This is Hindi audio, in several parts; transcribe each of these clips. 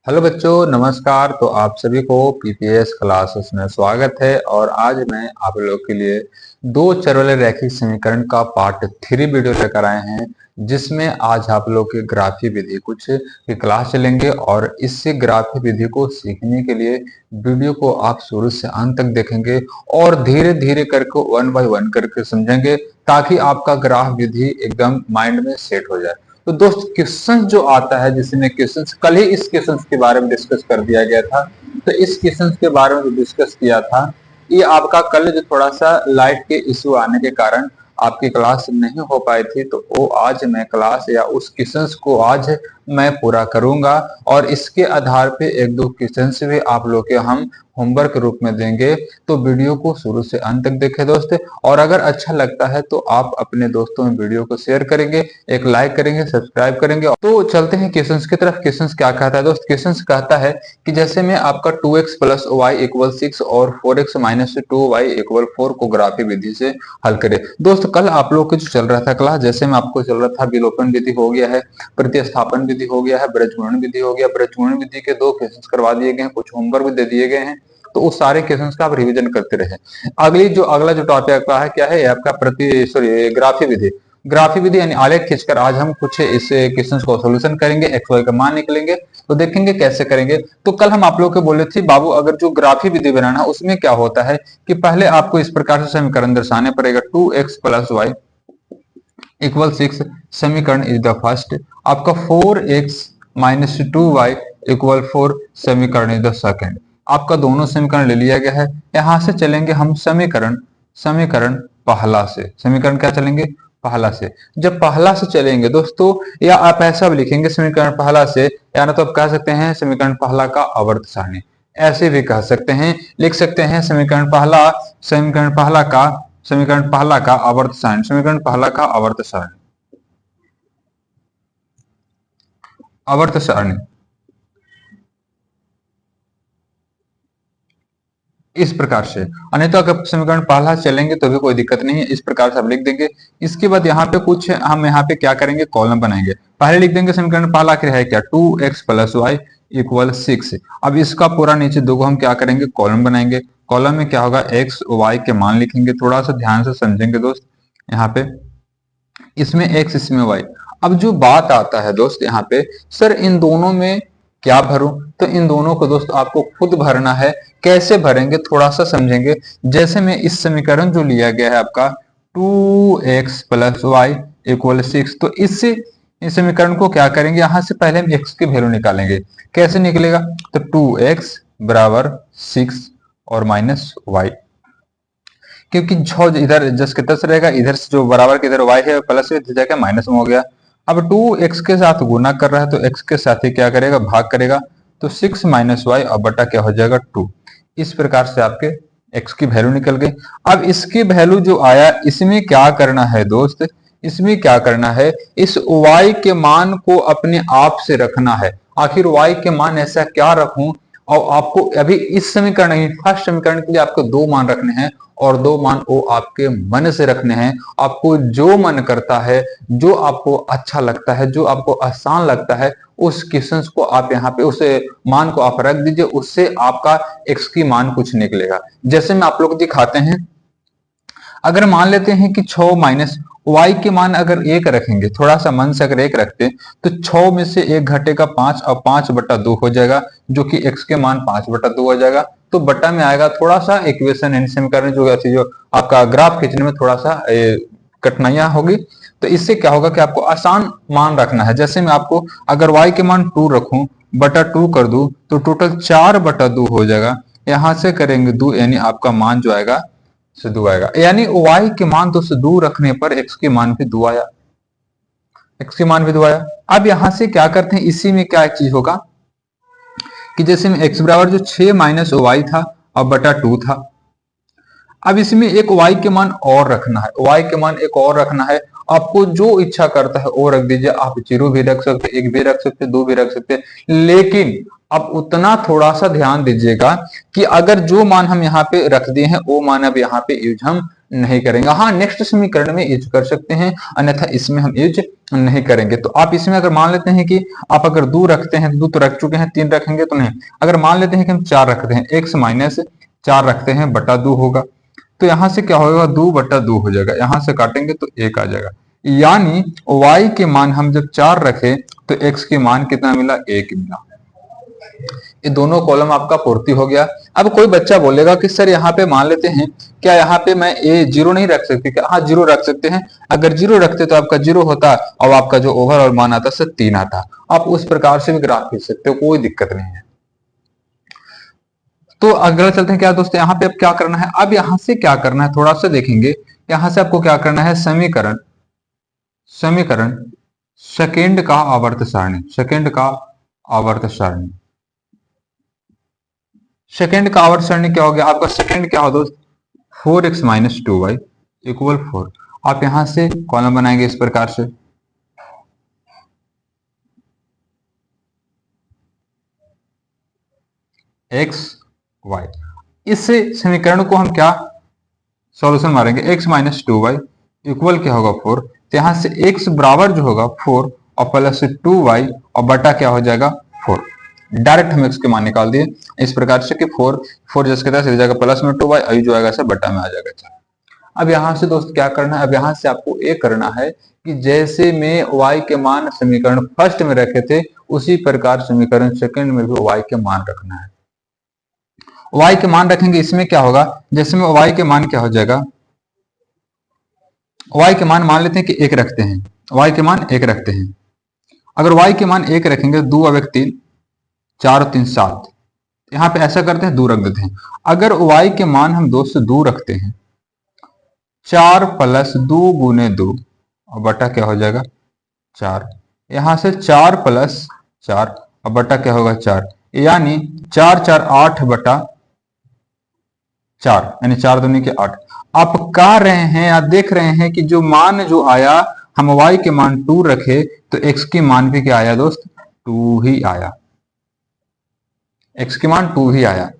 हेलो बच्चों, नमस्कार। तो आप सभी को पीपीएस क्लासेस में स्वागत है। और आज मैं आप लोगों के लिए दो चर वाले रैखिक समीकरण का पार्ट 3 वीडियो लेकर आए हैं, जिसमें आज आप लोग के ग्राफी विधि कुछ की क्लास चलेंगे। और इससे ग्राफी विधि को सीखने के लिए वीडियो को आप शुरू से अंत तक देखेंगे और धीरे धीरे करके 1 बाय 1 करके समझेंगे, ताकि आपका ग्राफ विधि एकदम माइंड में सेट हो जाए। तो दोस्त, क्वेश्चन जो आता है, जिसमें क्वेश्चन कल ही इस क्वेश्चन के बारे में डिस्कस कर दिया गया था, तो इस क्वेश्चन के बारे में जो डिस्कस किया था, ये आपका कल जो थोड़ा सा लाइट के इश्यू आने के कारण आपकी क्लास नहीं हो पाई थी, तो वो आज मैं क्लास या उस क्वेश्चन को आज मैं पूरा करूंगा। और इसके आधार पे एक दो क्वेश्चन भी आप लोग के हम होमवर्क के रूप में देंगे। तो वीडियो को शुरू से अंत तक देखें दोस्त। और अगर अच्छा लगता है तो आप अपने दोस्तों में वीडियो को शेयर करेंगे, एक लाइक करेंगे, सब्सक्राइब करेंगे। तो चलते हैं क्वेश्चंस की तरफ। क्वेश्चंस क्या कहता है दोस्त? क्वेश्चंस कहता है कि जैसे में आपका 2x प्लस वाई इक्वल 6 और 4x माइनस 2y इक्वल 4 को ग्राफी विधि से हल करें। दोस्त, कल आप लोग के जो चल रहा था क्लास, जैसे में आपको चल रहा था विलोपन विधि हो गया है, प्रतिस्थापन विधि हो गया है, ब्रजगुणन विधि हो गया। ब्रजगुणन विधि के 2 क्वेश्चंस करवा दिए गए हैं, कुछ होमवर्क भी दे दिए गए हैं, तो उस सारे क्वेश्चंस का आप रिवीजन करते रहे। अगला जो टॉपिक आपका है क्या है? आपका ग्राफी विधि। ग्राफी विधि यानी आलेख खींचकर आज हम कुछ इस क्वेश्चंस को सॉल्यूशन करेंगे, एक्स वाई का मान निकलेंगे, तो देखेंगे कैसे करेंगे। तो कल हम आप लोग को बोले थे बाबू, अगर जो ग्राफी विधि बनाना उसमें क्या होता है कि पहले आपको इस प्रकार से समीकरण दर्शाने पड़ेगा। 2x प्लस वाई इक्वल 6 समीकरण इज द फर्स्ट। आपका 4x माइनस 2y इक्वल 4 समीकरण इज द सेकेंड। आपका दोनों समीकरण ले लिया गया है। यहां से चलेंगे हम समीकरण समीकरण पहला से। समीकरण क्या चलेंगे? पहला से। जब पहला से चलेंगे दोस्तों, या आप ऐसा भी लिखेंगे समीकरण पहला से, या ना तो आप कह सकते हैं समीकरण पहला का आवर्त सारणी, ऐसे भी कह सकते हैं। लिख सकते हैं समीकरण पहला का आवर्त सारणी, समीकरण पहला का आवर्त सारणी, आवर्त सारणी इस प्रकार से। नहीं तो अगर समीकरण पहला चलेंगे तो भी कोई दिक्कत नहीं है, इस प्रकार से आप लिख देंगे। इसके बाद यहाँ पे कुछ हम यहाँ पे क्या करेंगे, कॉलम बनाएंगे। पहले लिख देंगे समीकरण पहला आखिर है क्या, 2x प्लस वाई इक्वल 6। अब इसका पूरा नीचे दो हम क्या करेंगे, कॉलम बनाएंगे। कॉलम में क्या होगा, x y के मान लिखेंगे। थोड़ा सा ध्यान से समझेंगे दोस्त। यहाँ पे इसमें x, इसमें y। अब जो बात आता है दोस्त यहाँ पे, सर इन दोनों में क्या भरूं? तो इन दोनों को दोस्त आपको खुद भरना है। कैसे भरेंगे थोड़ा सा समझेंगे। जैसे में इस समीकरण जो लिया गया है आपका 2x प्लस वाई इक्वल 6, तो इससे इस समीकरण को क्या करेंगे, यहां से पहले हम x की वैल्यू निकालेंगे। कैसे निकलेगा? तो 2x बराबर 6 और माइनस y, क्योंकि जो इधर जस के तस रहेगा, इधर से जो बराबर के इधर y है प्लस में जाकर माइनस में हो गया। अब 2x के साथ गुना कर रहा है तो x के साथ ही क्या करेगा, भाग करेगा। तो 6 माइनस वाई और बटा क्या हो जाएगा, 2। इस प्रकार से आपके x की वैल्यू निकल गई। अब इसकी वैल्यू जो आया, इसमें क्या करना है दोस्त, इसमें क्या करना है, इस y के मान को अपने आप से रखना है। आखिर y के मान ऐसा क्या रखूं, और आपको अभी इस समीकरण नहीं, फर्स्ट समीकरण के लिए आपको 2 मान रखने हैं, और 2 मान वो आपके मन से रखने हैं। आपको जो मन करता है, जो आपको अच्छा लगता है, जो आपको आसान लगता है, उस क्वेश्चन को आप यहाँ पे उस मान को आप रख दीजिए, उससे आपका x की मान कुछ निकलेगा। जैसे मैं आप लोग दिखाते हैं। अगर मान लेते हैं कि 6 माइनस y के मान अगर 1 रखेंगे, थोड़ा सा मन से अगर 1 रखते, तो 6 में से 1 घटेगा 5 और 5 बटा 2 हो जाएगा, जो कि x के मान 5 बटा 2 हो जाएगा। तो बटा में आएगा। थोड़ा सा इक्वेशन यानी समीकरण जो आपका ग्राफ खींचने में थोड़ा सा कठिनाइयां होगी। तो इससे क्या होगा कि आपको आसान मान रखना है। जैसे मैं आपको अगर y के मान 2 रखूं, बटा 2 कर दूं, तो टोटल 4 बटा 2 हो जाएगा। यहां से करेंगे 2, यानी आपका मान जो आएगा से 2 आएगा। यानी y के मान तो से 2 रखने पर x के मान भी 2 आया, x के मान भी 2 आया। अब यहां से क्या करते हैं, इसी में क्या एक चीज होगा कि जैसे में x बराबर जो 6 माइनस वाई था और बटा 2 था। अब इसमें एक y के मान और रखना है, y के मान एक और रखना है। आपको जो इच्छा करता है वो रख दीजिए। आप 0 भी रख सकते, 1 भी रख सकते, 2 भी रख सकते। लेकिन अब उतना थोड़ा सा ध्यान दीजिएगा कि अगर जो मान हम यहाँ पे रख दिए हैं, वो मान अब यहाँ पे यूज हम नहीं करेंगे। हाँ, नेक्स्ट समीकरण में यूज कर सकते हैं, अन्यथा इसमें हम यूज नहीं करेंगे। तो आप इसमें अगर मान लेते हैं कि आप अगर 2 रखते हैं, 2 तो रख चुके हैं, 3 रखेंगे तो नहीं। अगर मान लेते हैं कि हम 4 रखते हैं, x माइनस 4 रखते हैं बटा 2 होगा, तो यहां से क्या होगा, 2 बटा 2 हो जाएगा, यहां से काटेंगे तो 1 आ जाएगा। यानी y के मान हम जब 4 रखे तो x के मान कितना मिला, 1 मिला। ये दोनों कॉलम आपका पूर्ति हो गया। अब कोई बच्चा बोलेगा कि सर यहाँ पे मान लेते हैं, क्या यहाँ पे मैं ए 0 नहीं रख सकती क्या? हाँ, 0 रख सकते हैं। अगर 0 रखते तो आपका 0 होता और आपका जो ओवरऑल मान आता सर 3 आता। आप उस प्रकार से भी ग्राफ खींच सकते हो, कोई दिक्कत नहीं है। तो अगला चलते हैं क्या दोस्तों, यहाँ पे अब क्या करना है, अब यहाँ से क्या करना है थोड़ा सा देखेंगे। यहाँ से आपको क्या करना है, समीकरण समीकरण सेकेंड का आवर्त सारणी, सेकेंड का आवर्त सारणी, सेकेंड का आवर्त सारणी क्या हो गया आपका, सेकेंड क्या हो दोस्त, 4x माइनस 2y इक्वल 4। आप यहां से कॉलम बनाएंगे इस प्रकार से, x y। इस समीकरण को हम क्या सॉल्यूशन मारेंगे, x माइनस 2y इक्वल क्या होगा 4। तो यहां से x बराबर जो होगा 4 और प्लस 2y और बटा क्या हो जाएगा 4। डायरेक्ट हम x के मान निकाल दिए इस प्रकार से कि 4 जिसके तरह जाएगा प्लस में 2y, आई जो आएगा बटा में आ जाएगा। अब यहां से दोस्त क्या करना है, अब यहां से आपको ये करना है कि जैसे में y के मान समीकरण फर्स्ट में रखे थे उसी प्रकार समीकरण सेकंड में भी y के मान रखना है। y के मान रखेंगे, इसमें क्या होगा, जैसे में y के मान क्या हो जाएगा, y के मान मान लेते हैं कि 1 रखते हैं, y के मान 1 रखते हैं। अगर y के मान 1 रखेंगे, 2 और 1 3, 4 और 3 7, यहाँ पे ऐसा करते हैं 2 रख देते हैं। अगर y के मान हम 2 से 2 रखते हैं, 4 प्लस 2 गुने 2 और बटा क्या हो जाएगा 4। यहां से 4 प्लस 4 और बटा क्या होगा 4, यानी 4 4 8 बटा 4, यानी 4 दूनी के 8। आप कह रहे हैं या देख रहे हैं कि जो मान जो आया, हम y के मान 2 रखे तो x के मान भी क्या आया दोस्त, 2 ही आया, x के मान 2 ही आया।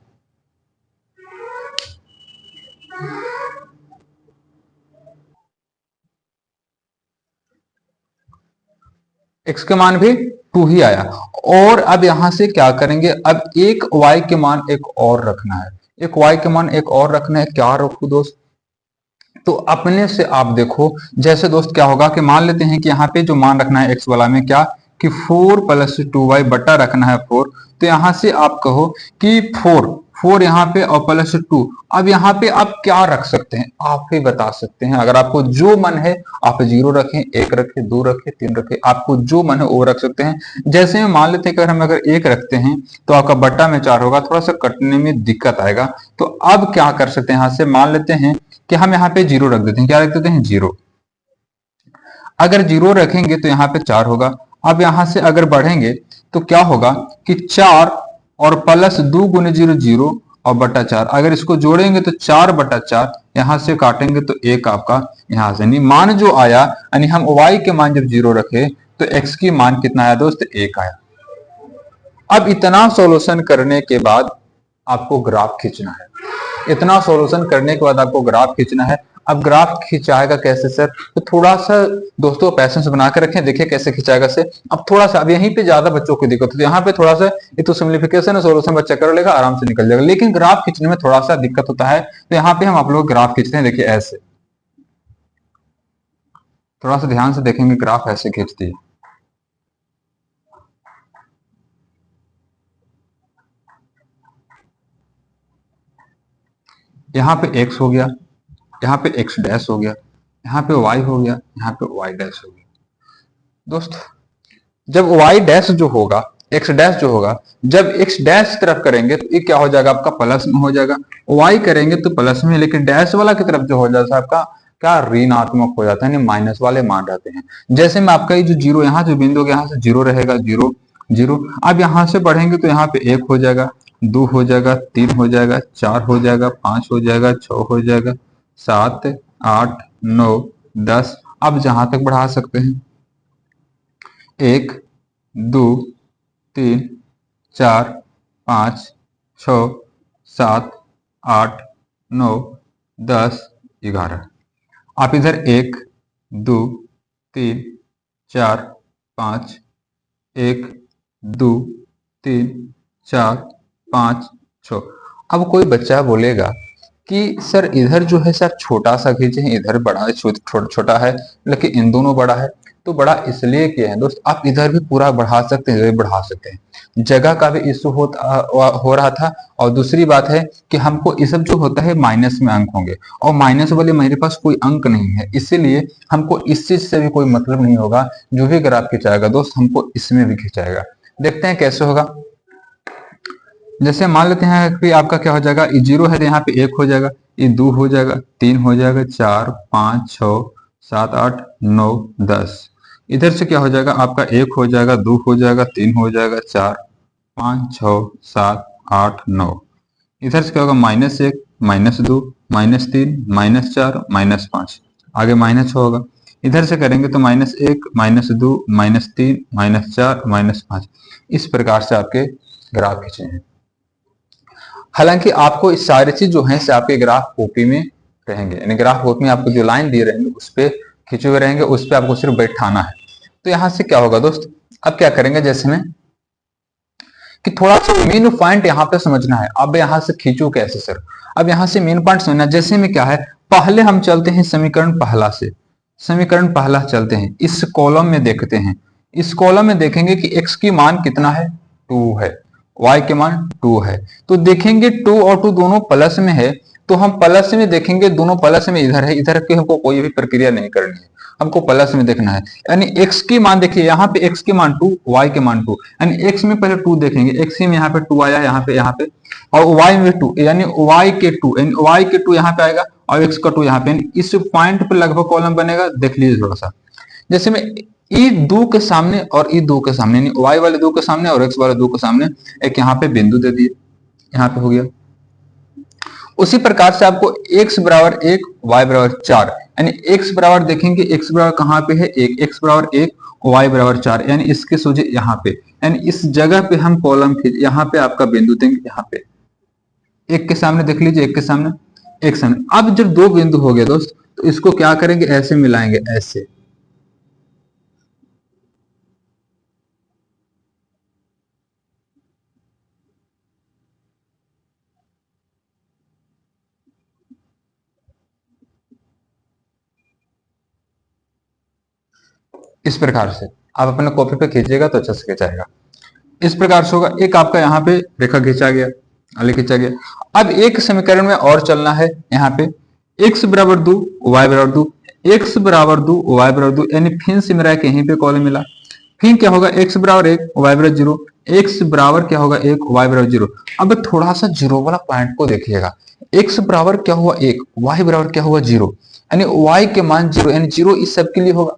x के मान भी 2 ही आया। और अब यहां से क्या करेंगे, अब एक y के मान एक और रखना है, एक y के मान एक और रखना है। क्या रखू दोस्त, तो अपने से आप देखो, जैसे दोस्त क्या होगा कि मान लेते हैं कि यहाँ पे जो मान रखना है x वाला में क्या, कि 4 प्लस 2y बटा रखना है 4। तो यहां से आप कहो कि 4 यहाँ पे और प्लस 2। अब यहाँ पे आप क्या रख सकते हैं, आप ही बता सकते हैं। अगर आपको जो मन है आप 0 रखें, 1 रखें, 2 रखें, 3 रखें, आपको जो मन है वो रख सकते हैं। जैसे में मान लेते हैं कि अगर हम 1 रखते हैं तो आपका बटा में 4 होगा, थोड़ा सा कटने में दिक्कत आएगा। तो अब क्या कर सकते हैं, यहां से मान लेते हैं कि हम यहाँ पे 0 रख देते हैं, क्या रख देते हैं 0। अगर 0 रखेंगे तो यहाँ पे 4 होगा। अब यहां से अगर बढ़ेंगे तो क्या होगा कि 4 और प्लस 2 गुने 0 0 और बटा 4। अगर इसको जोड़ेंगे तो 4 बटा 4, यहां से काटेंगे तो 1 आपका यहां से, नहीं मान जो आया, यानी हम y के मान जब 0 रखे तो x की मान कितना आया दोस्त, 1 आया। अब इतना सॉल्यूशन करने के बाद आपको ग्राफ खींचना है, इतना सॉल्यूशन करने के बाद आपको ग्राफ खींचना है। अब ग्राफ खिंचाएगा कैसे सर, तो थोड़ा सा दोस्तों पैसेंस बना के रखें, देखिए कैसे खिंचाएगा से। अब थोड़ा सा, अब यहीं पे ज्यादा बच्चों को दिक्कत होती है, यहाँ पे थोड़ा सा ये तो सिम्प्लीफिकेशन है, सॉल्यूशन बच्चा कर लेगा, आराम से निकल जाएगा। लेकिन ग्राफ खींचने में थोड़ा सा दिक्कत होता है, तो यहाँ पे हम आप लोग ग्राफ खींचते हैं, देखिए ऐसे, थोड़ा सा ध्यान से देखेंगे, ग्राफ ऐसे खींचती है। यहाँ पे x हो गया, यहाँ पे x डैश हो गया, यहाँ पे y हो गया, यहाँ पे y डैश हो गया। दोस्त जब y डैश जो होगा, x डैश जो होगा, जब x डैश तरफ करेंगे तो ये क्या हो जाएगा आपका प्लस में हो जाएगा, y करेंगे तो प्लस में, लेकिन डैश वाला की तरफ जो हो जाता है आपका क्या ऋणात्मक हो जाता है, यानी माइनस वाले मान रहते हैं। जैसे में आपका ये जो 0 यहाँ जो बिंदु यहाँ से 0 रहेगा, 0 0। अब यहाँ से बढ़ेंगे तो यहाँ पे 1 हो जाएगा, 2 हो जाएगा, 3 हो जाएगा, 4 हो जाएगा, 5 हो जाएगा, 6 हो जाएगा, 7 8 9 10। अब जहां तक बढ़ा सकते हैं, 1 2 3 4 5 6 7 8 9 10 11। आप इधर 1 2 3 4 5, 1 2 3 4 5 6। अब कोई बच्चा बोलेगा कि सर इधर जो है सर छोटा सा खींचे हैं, इधर बड़ा है, छोटा है, लेकिन इन दोनों बड़ा है। तो बड़ा इसलिए किया है दोस्त, आप इधर भी पूरा बढ़ा सकते हैं, इधर भी बढ़ा सकते हैं। जगह का भी इशू हो रहा था। और दूसरी बात है कि हमको ये सब जो होता है माइनस में अंक होंगे, और माइनस वाले मेरे पास कोई अंक नहीं है, इसीलिए हमको इस चीज से भी कोई मतलब नहीं होगा। जो भी ग्राफ खिंचाएगा दोस्त हमको इसमें भी खिंचाएगा। देखते हैं कैसे होगा। जैसे मान लेते हैं कि आपका क्या हो जाएगा, ये 0 है तो यहाँ पे 1 हो जाएगा, ये 2 हो जाएगा, 3 हो जाएगा, 4 5 6 7 8 9 10। इधर से क्या हो जाएगा आपका, 1 हो जाएगा, 2 हो जाएगा, 3 हो जाएगा, 4 5 6 7 8 9। इधर से क्या होगा, -1 -2 -3 -4 -5, आगे -6 होगा। इधर से करेंगे तो -1 -2 -3 -4 -5। इस प्रकार से आपके ग्राफ खींचे हैं। हालांकि आपको इस सारी चीज जो है से आपके ग्राफ कॉपी में रहेंगे, यानी ग्राफ कॉपी में आपको जो लाइन दिए रहेंगे उस पर खींचे हुए रहेंगे, उस पर आपको सिर्फ बैठाना है। तो यहां से क्या होगा दोस्त, अब क्या करेंगे, जैसे में कि थोड़ा सा मेन पॉइंट यहाँ पे समझना है। अब यहाँ से खींचू कैसे सर, अब यहाँ से मेन पॉइंट समझना। जैसे में क्या है, पहले हम चलते हैं समीकरण पहला से, समीकरण पहला चलते हैं, इस कॉलम में देखते हैं। इस कॉलम में देखेंगे कि x की मान कितना है, 2 है, y के मान 2 है। तो देखेंगे 2 और 2 दोनों प्लस में है, तो हम प्लस में देखेंगे, दोनों प्लस में इधर है, इधर की हमको कोई भी प्रक्रिया नहीं करनी है, हमको प्लस में देखना है। यानी x की मान देखिए, यहाँ पे x की मान 2, y के मान 2, यानी x में पहले 2 देखेंगे, x में यहाँ पे 2 आया, यहाँ पे और y में 2, यानी y के 2, यानी y के 2 यहाँ पे आएगा और x का 2 यहाँ पे। इस पॉइंट पे लगभग कॉलम बनेगा, देख लीजिए थोड़ा सा। जैसे में ई 2 के सामने और ई 2 के सामने, यानी y वाले 2 के सामने और x वाले 2 के सामने एक यहाँ पे बिंदु दे दिए, यहाँ पे हो गया। उसी प्रकार से आपको x बराबर 1 y बराबर 4, यानी x बराबर देखेंगे, x बराबर कहाँ पे है 1, x बराबर 1 y बराबर 4, यानी इसके सोचे यहाँ पे, यानी इस जगह पे हम कॉलम खींच, यहाँ पे आपका बिंदु देंगे, यहाँ पे एक के सामने देख लीजिए, एक के सामने, एक सामने। अब जब दो बिंदु हो गए दोस्त, तो इसको क्या करेंगे, ऐसे मिलाएंगे, ऐसे। इस प्रकार से आप अपने कॉपी पे खींचिएगा तो अच्छा से खींचाएगा। इस प्रकार से होगा, एक आपका यहाँ पे रेखा खींचा गया, आले खींचा गया। अब एक समीकरण में और चलना है, यहाँ पे x बराबर 2 y बराबर 2, x बराबर 2 y बराबर 2, यानी फिर से मेरा यहीं पे कॉलम मिला। फिर क्या होगा, x बराबर 1 y बराबर 0, x बराबर क्या होगा 1 y बराबर 0। अब थोड़ा सा जीरो वाला पॉइंट को देखिएगा, x बराबर क्या हुआ 1, y बराबर क्या हुआ 0, यानी y के मान 0, यानी 0 इस सब के लिए होगा।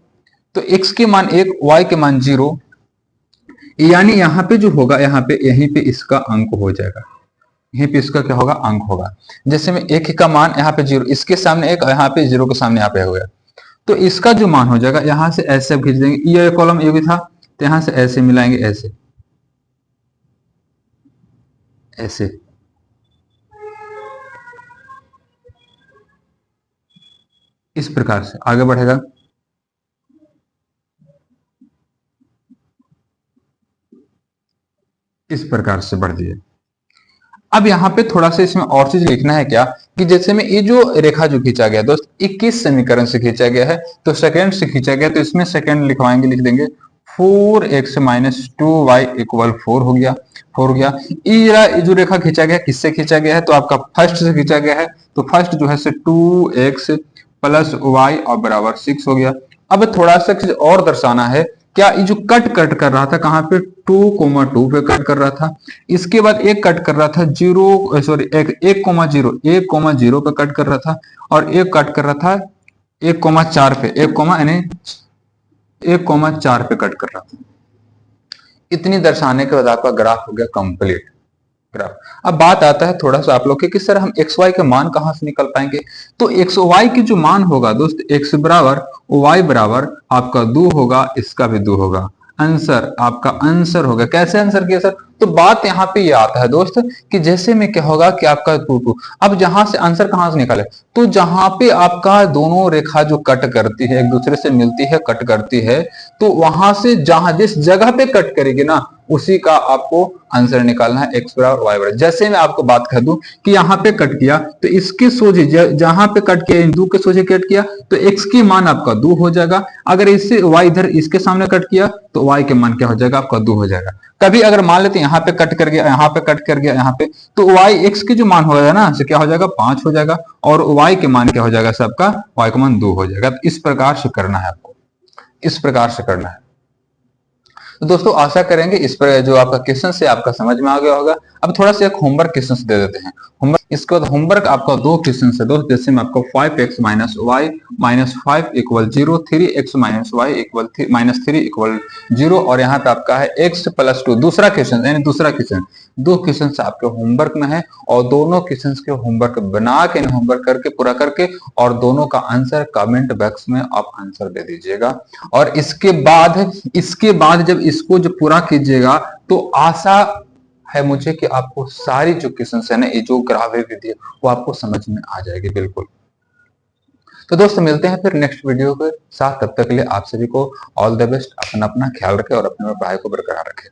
तो x के मान 1 y के मान 0, यानी यहाँ पे जो होगा, यहाँ पे यहीं पे इसका अंक हो जाएगा, यहीं पे इसका क्या होगा, अंक होगा। जैसे में 1 का मान यहाँ पे 0, इसके सामने 1, यहाँ पे 0 के सामने यहाँ पे हो गया, तो इसका जो मान हो जाएगा, यहाँ से ऐसे खींच देंगे, ये कॉलम ये भी था तो यहाँ से ऐसे मिलाएंगे, ऐसे ऐसे। इस प्रकार से आगे बढ़ेगा। इस प्रकार से बढ़ दिए। अब यहाँ पे थोड़ा सा इसमें और चीज लिखना है क्या, कि जैसे में ये जो रेखा जो खींचा गया दोस्त, 21 समीकरण से खींचा गया है, तो सेकंड से खींचा गया, तो इसमें सेकंड लिखवाएंगे, लिख देंगे 4x - 2y = 4 हो गया, 4 हो गया। ये जो रेखा खींचा गया किससे खींचा गया है, तो आपका फर्स्ट से खींचा गया है, तो फर्स्ट जो है 2x + y और बराबर 6 हो गया। अब थोड़ा सा चीज और दर्शाना है, क्या ये जो कट कर रहा था कहाँ पे, 2,2 पे कट कर रहा था। इसके बाद एक कट कर रहा था 1,0 पे कट कर रहा था, और एक कट कर रहा था 1,4 पे, 1,4 पे कट कर रहा था। इतनी दर्शाने के बाद आपका ग्राफ हो गया कंप्लीट ग्राफ। अब बात आता है थोड़ा सा आप लोग के कि सर हम एक्स वाई के मान कहां से निकल पाएंगे, तो एक्स वाई की जो मान होगा दोस्त, एक्स बराबर वाई बराबर आपका 2 होगा, इसका भी 2 होगा। आंसर आपका आंसर होगा, कैसे आंसर किया सर, तो बात यहाँ पे ये आता है दोस्त कि जैसे में क्या होगा कि आपका 2 अब जहां से आंसर कहां से निकाले, तो जहां पे आपका दोनों रेखा जो कट करती है, एक दूसरे से मिलती है, कट करती है, तो वहां से जहां जिस जगह पे कट करेगी ना, उसी का आपको आंसर निकालना है, एक्स बराबर वाई बराबर। जैसे मैं आपको बात कह दूं कि यहाँ पे कट किया तो इसके सोझे जहां पे कट किया, इन 2 के सोझे कट किया तो x की मान आपका 2 हो जाएगा। अगर इससे y इधर इसके सामने कट किया तो y के मान क्या हो जाएगा, आपका 2 हो जाएगा। कभी अगर मान लेते यहाँ पे कट कर गया, यहाँ पे कट कर गया, यहाँ पे, तो y x के जो मान हो जाएगा ना, से क्या हो जाएगा, 5 हो जाएगा, और y के मान क्या हो जाएगा सबका, y का मान 2 हो जाएगा। तो इस प्रकार से करना है आपको, इस प्रकार से करना है। तो दोस्तों आशा करेंगे इस पर जो आपका क्वेश्चन से आपका समझ में आ गया होगा। अब थोड़ा सा एक होमवर्क क्वेश्चन दे देते हैं। होमवर्क, इसके बाद होमवर्क आपका 2 क्वेश्चन है दोस्त, जैसे में आपको 5x minus y minus 5 equal 0, 3x minus y equal minus 3 equal 0, और यहाँ पे आपका है x प्लस 2। दूसरा क्वेश्चन यानी दूसरा क्वेश्चन, 2 क्वेश्चन आपके होमवर्क में है, और दोनों क्वेश्चन के होमवर्क बना के, होमवर्क करके पूरा करके, और दोनों का आंसर कमेंट बॉक्स में आप आंसर दे दीजिएगा। और इसके बाद जब इसको जो पूरा कीजिएगा तो आशा है मुझे कि आपको सारी जो क्वेश्चन है ना, ये जो ग्राह्य विधि है वो आपको समझ में आ जाएगी बिल्कुल। तो दोस्तों मिलते हैं फिर नेक्स्ट वीडियो के साथ, तब तक के लिए आप सभी को ऑल द बेस्ट। अपना अपना ख्याल रखें और अपने पढ़ाई को बरकरार रखें।